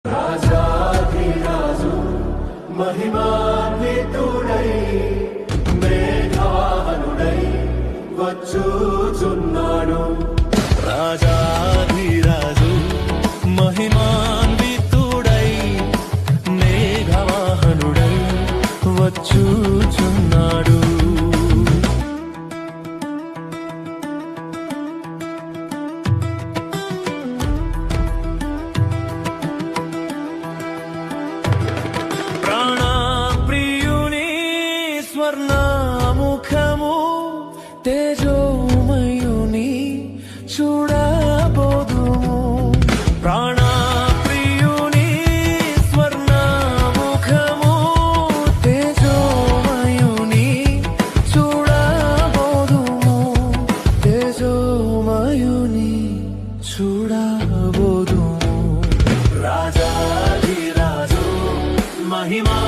రాజాధిరాజు మహిమాన్వితుడై మేఘవాహనుడై వచ్చుచున్నాడు. రాజాధిరాజు మహిమాన్వితుడై మేఘవాహనుడై వచ్చుచున్నాడు. స్వర్ణముఖము తేజోమయుని చూడబోదుము. ప్రాణప్రియుని స్వర్ణముఖము తేజోమయుని చూడబోదుము. తేజోమయుని చూడబోదుము. రాజాధిరాజు మహిమా